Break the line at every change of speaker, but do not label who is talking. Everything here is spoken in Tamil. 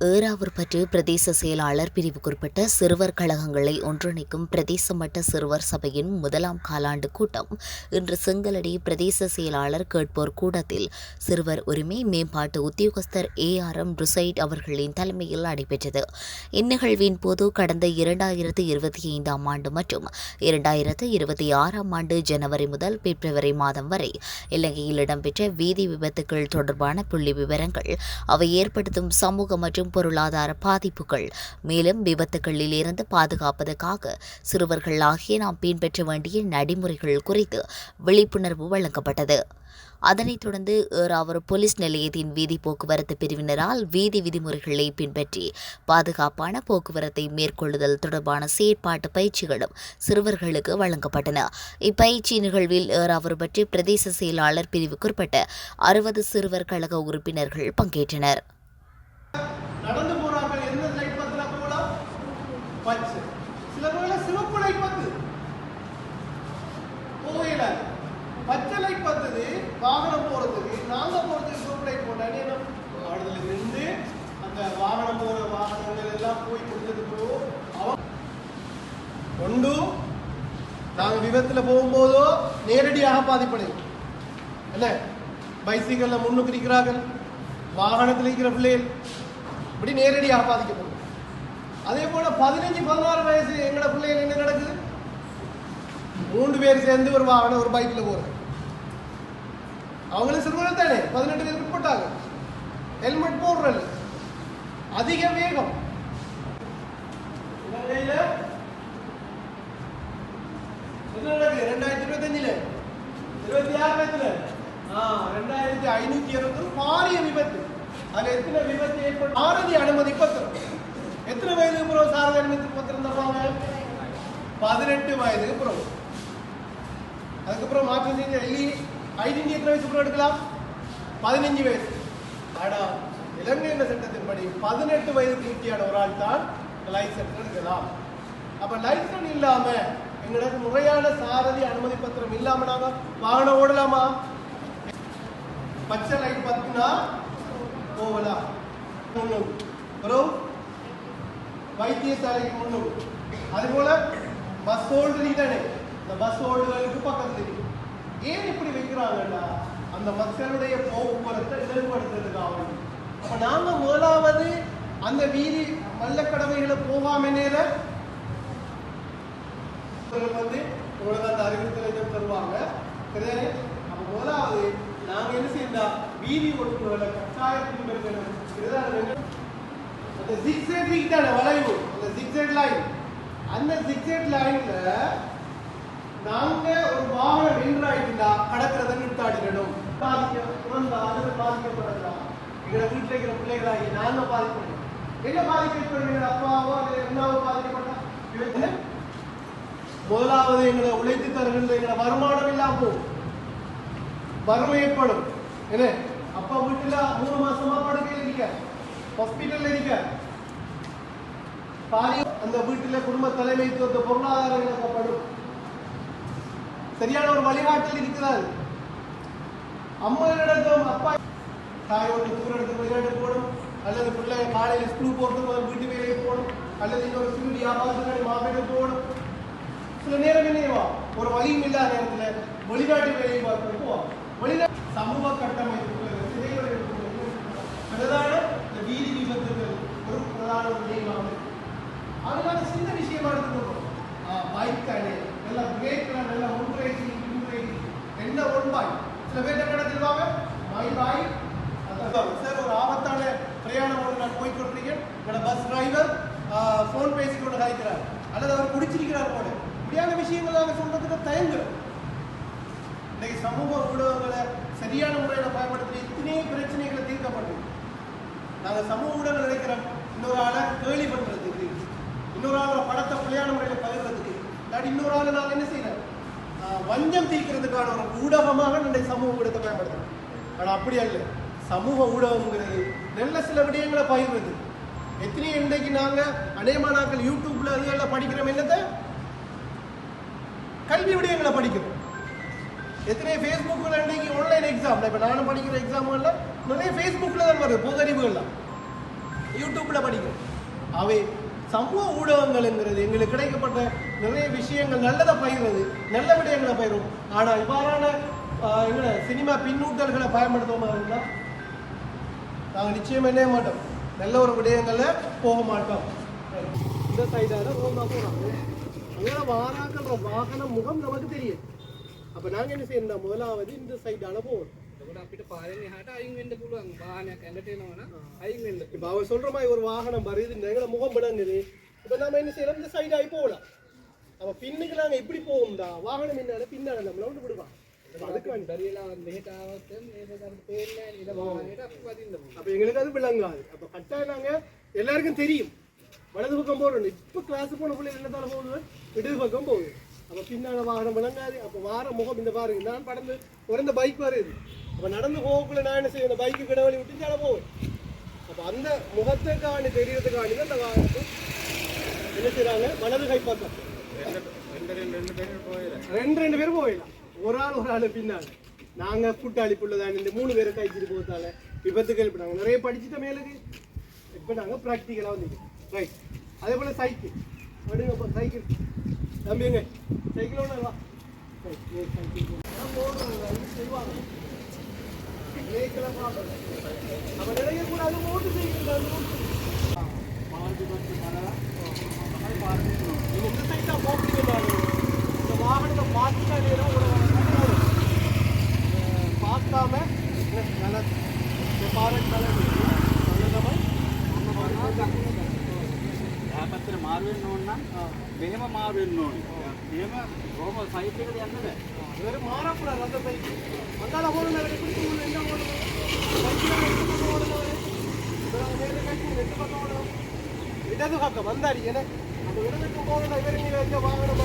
ஏறாவூர்பற்று பிரதேச செயலாளர் பிரிவுக்குட்பட்ட சிறுவர் கழகங்களை ஒன்றிணைக்கும் பிரதேச மட்ட சிறுவர் சபையின் முதலாம் காலாண்டு கூட்டம் இன்று செங்கலடி பிரதேச செயலாளர் கேட்போர் கூடத்தில் சிறுவர் உரிமை மேம்பாட்டு உத்தியோகஸ்தர் ARM ருசைட் அவர்களின் தலைமையில் நடைபெற்றது. இந்நிகழ்வின் போது கடந்த 2025ஆம் ஆண்டு மற்றும் 2026ஆம் ஆண்டு ஜனவரி முதல் பிப்ரவரி மாதம் வரை இலங்கையில் இடம்பெற்ற வீதி விபத்துகள் தொடர்பான புள்ளி விவரங்கள், அவை ஏற்படுத்தும் சமூக மற்றும் பொருளாதார பாதிப்புகள், மேலும் விபத்துகளில் இருந்து பாதுகாப்பதற்காக சிறுவர்கள் ஆகிய நாம் பின்பற்ற வேண்டிய நடைமுறைகள் குறித்து விழிப்புணர்வு வழங்கப்பட்டது. அதனைத் தொடர்ந்து ஏறாவூர் போலீஸ் நிலையத்தின் வீதி போக்குவரத்து பிரிவினரால் வீதி விதிமுறைகளை பின்பற்றி பாதுகாப்பான போக்குவரத்தை மேற்கொள்ளுதல் தொடர்பான செயற்பாட்டு பயிற்சிகளும் சிறுவர்களுக்கு வழங்கப்பட்டன. இப்பயிற்சி நிகழ்வில் ஏறாவூர் பற்றி பிரதேச செயலாளர் பிரிவுக்குட்பட்ட 60 சிறுவர் கழக உறுப்பினர்கள் பங்கேற்றனர்.
நடந்து போறார்கள். எந்த லைட் பத்துல போலாம்? பச்சை. சில வேளை சிவப்பு லைட் பத்து போகல, பச்சை லைட் பத்துது வாகனம் போறதுக்கு. நாங்க போறதுக்கு சிவப்பு லைட் போட்டா இடத்துல இருந்து அந்த வாகனம் போற வாகனங்கள் எல்லாம் போய் கொடுத்ததுக்கு ஒன்று நாங்க விபத்துல போகும்போதோ நேரடியாக பாதிப்படையும். என்ன பைசிக்கல்ல முன்னுக்கு இருக்கிறார்கள், வாகனத்தில் இருக்கிற பிள்ளைகள் இப்படி நேரடியாக பாதிக்கப்படும். அதே போல 15-16 வயசு எங்களோட பிள்ளைகள் என்ன நடக்குது? 3 பேர் சேர்ந்து ஒரு வாகனம் ஒரு பைக்ல போறாங்க. அவங்களும் சிறுவர்கள் தானே, 18 பேருக்கு உட்பட்டாங்க. ஹெல்மெட் போடுறது, அதிக வேகம். இலங்கையில என்ன நடக்குது? 2025 26 2560 பாரிய விபத்து. அதுல எத்தனை விபத்து ஏற்படும்? சாரதி அனுமதி பத்திரம். எத்தனை வயதுக்கு பிறகு சாரதி அனுமதி பத்திரம் தருவாங்க? 18 வயதுக்கு பிறகு. அதுக்கப்புறம் மாற்றம் செஞ்ச ஐடென்டி எத்தனை வயசு பிறகு எடுக்கலாம்? 15 வயசு. ஆனா இலங்கை சட்டத்தின்படி 18 வயதுக்கு முக்கியான ஒரு ஆள் தான் லைசன்ஸ் எடுக்கலாம். அப்ப லைசன்ஸ் இல்லாம எங்களுக்கு முறையான சாரதி அனுமதி பத்திரம் இல்லாம நாங்க வாகனம் ஓடலாமா? பச்சை லைட் பத்துனா போகலாம். வைத்தியசாலைக்கு முன்னூறு. அதுபோல பஸ் ஹோல்டு தானே, இந்த பஸ் ஹோல்டுகளுக்கு பக்கத்துல ஏன் இப்படி வைக்கிறாங்கன்னா அந்த மக்களுடைய போக்குவரத்தை இலகுபடுத்துறதுக்காக. அப்ப நாங்க முதலாவது அந்த வீதி வல்லக்கடவைகளை போகாம நேர வந்து உங்களுக்கு அந்த அறிவுறுத்தலை தருவாங்க. சரிதானே? அப்ப முதலாவது நாங்க என்ன செய்யறா, வீதி ஒழுங்குகளை கட்டாயத்தின் அந்த ஜிக்ஸேட் வளைவு, அந்த ஜிக்ஸேட் லைன், அந்த ஜிக்ஸேட் லைன்ல நாங்க ஒரு வாகனம் நின்றாயிட்டா கடக்கிறத நிறுத்தாடிடணும். பாதிக்கப்படலாம். எங்களை வீட்டில் இருக்கிற பிள்ளைகளாகி நாங்க பாதிக்கப்படும். என்ன பாதிக்கப்படும்? அப்பாவோ அண்ணாவோ பாதிக்கப்பட்டா முதலாவது எங்களை உழைத்து தருகின்ற எங்களை வருமானம் இல்லாம போகும், வறுமை ஏற்படும். என்ன அப்பா வீட்டுல 3 மாசமா படுக்கையில் இருக்க, ஹாஸ்பிட்டல்ல இருக்க, அந்த வீட்டுல குடும்ப தலைமைத்துவ பொருளாதாரம் இழக்கப்படும். சரியான ஒரு வழிகாட்டல் இருக்கிறார். அம்மாவிடம் அப்பா தாயோட தூர இடத்துக்கு விளையாட்டு போடும், அல்லது பிள்ளை காலையில் ஸ்கூல் போறதுக்கு வீட்டு வேலைக்கு போகணும், அல்லது இன்னொரு சிறு வியாபாரத்துக்கு மாபெரும் போகணும். சில நேரம் என்னவா ஒரு வழியும் இல்லாத நேரத்தில் வழிகாட்டு வேலையை பார்த்து போவாங்க. சமூக கட்டமைப்பு பிரதான வீதி விபத்துகள் ஒரு பிரதான விஷயமாக, அதனால சின்ன விஷயமா எடுத்துக்கணும். பைக் தானே நல்லா பிரேக்ல நல்லா முன்முறைச்சி என்ன ஒன்பாய் சில பேர் என்ன நடத்திடுவாங்க, பாய் சார் ஒரு ஆபத்தான பிரயாணம் நான் போய்கொண்டிருக்கேன், என்னோட பஸ் டிரைவர் போன் பேசிக்கொண்டு கதைக்கிறார், அல்லது அவர் குடிச்சிருக்கிறார் போல. இப்படியான விஷயங்கள் நாங்கள் சொல்றதுக்கு தயங்குறோம். இன்னைக்கு சமூக ஊடகங்களை சரியான முறையில் பயன்படுத்தி எத்தனையோ பிரச்சனைகளை தீர்க்கப்பட்டு நாங்கள் சமூக ஊடகங்கள் நினைக்கிறோம். இன்னொரு ஆளை கேலி பண்றதுக்கு, இன்னொரு ஆளோட படத்தை பிள்ளையான முறையில் பகிர்றதுக்கு, இல்லாட்டி இன்னொரு ஆளை நாங்கள் என்ன செய்யறோம், வஞ்சம் தீர்க்கிறதுக்கான ஒரு ஊடகமாக நம்முடைய சமூக ஊடகத்தை பயன்படுத்துறோம். ஆனால் அப்படி அல்ல. சமூக ஊடகங்கிறது நல்ல சில விடயங்களை பகிர்றது. எத்தனையோ இன்றைக்கு நாங்கள் அநேகமானாக்கள் யூடியூப்ல அதுகளில் படிக்கிறோம். என்னத்தை கல்வி விடயங்களை படிக்கிறோம். எத்தனை ஃபேஸ்புக்கில் இன்றைக்கு ஆன்லைன் எக்ஸாம், இப்போ நானும் படிக்கிற எக்ஸாம்களில் நிறைய ஃபேஸ்புக்கில் தான் வருது பொதறிவுகள்லாம். யூடியூப்பில் படிக்கிறோம். அவை சமூக ஊடகங்கள்ங்கிறது எங்களுக்கு கிடைக்கப்பட்ட நிறைய விஷயங்கள் நல்லதை பயிர்றது, நல்ல விடயங்களை பயிரும். ஆனால் இவ்வாறான எங்களை சினிமா பின்னூட்டல்களை பயன்படுத்துவோமா இருந்தால் நாங்கள் நிச்சயம் என்ன மாட்டோம், நல்ல ஒரு விடயங்களில் போக மாட்டோம். இந்த சைடால ரோமா போகிறாங்க, அங்கே வாராக்கிற வாகன முகம் நமக்கு தெரியும். அப்போ நாங்கள் என்ன செய்யணும், முதலாவது இந்த சைடால போகணும். இப்போ அவர் சொல்ற மாதிரி ஒரு வாகனம் வருது, எங்களை முகம் விளங்குது. இப்போ நாம என்ன செய்யலாம், இந்த சைடாகி போகலாம். அப்போ பின்னுக்கு நாங்கள் எப்படி போகும்டா, வாகனம் என்ன பின்னால நம்மள வந்து விடுவான். அப்போ எங்களுக்கு அது விளங்காது. அப்போ கட்டாயம் நாங்கள் எல்லாருக்கும் தெரியும் வலது பக்கம் போகணும். இப்போ கிளாஸ் போன பிள்ளை என்னத்தால போகுது, இடது பக்கம் போகுது. அப்போ பின்னால வாகனம் விளங்காது. அப்போ வார முகம் இந்த பாருங்க, நான் படந்து ஒரு பைக் வருது. அப்போ நடந்து போகக்குள்ள நான் என்ன செய்வேன், இந்த பைக்கு கிடவழி விட்டு அதை போவேன். அப்போ அந்த முகத்துக்காண்டி தெரியறதுக்காண்டி தான் இந்த வாகனத்தை என்ன செய்யறாங்க, வலது கை பக்கம் ரெண்டு பேரும் போயிடலாம். ஒரு ஆள் பின்னால். நாங்கள் கூட்டாளி புள்ளதான் இந்த 3 பேரை கைச்சிட்டு போகிறதால விபத்துகள் இப்போ நாங்கள் நிறைய படிச்சுட்ட மேலுக்கு இப்போ நாங்கள் ப்ராக்டிக்கலாக வந்துருக்கோம். ரைட். அதே போல் சைக்கிள் அப்படிங்கப்பா, சைக்கிள் தம்பிங்க சைக்கிள் ஒன்று வா. செய்வாங்க நம்ம நினைக்கக்கூடாது, ஓட்டு செய்யக்கூடாது. நீங்கள் இந்த சைட்டாக போகிறீங்கன்னாலும் இந்த வாகனத்தை பார்த்துட்டாலே பார்க்காம
පැත්තට මාරු වෙන්න ඕන නම් මෙහෙම මාරු වෙන්න ඕනේ. එහෙම කොහොම සයිඩ් එකට යන්න බෑ.
வேறு மாறக்கூடாது. அந்த பைக் அந்தால போகணும், வேறு எப்படி போகணும், என்ன போகணும், இடது பக்கம் வந்தாரி. ஏன்னா அந்த இடதுக்கு போகணும், இவரு நீ வைக்க வாகனம்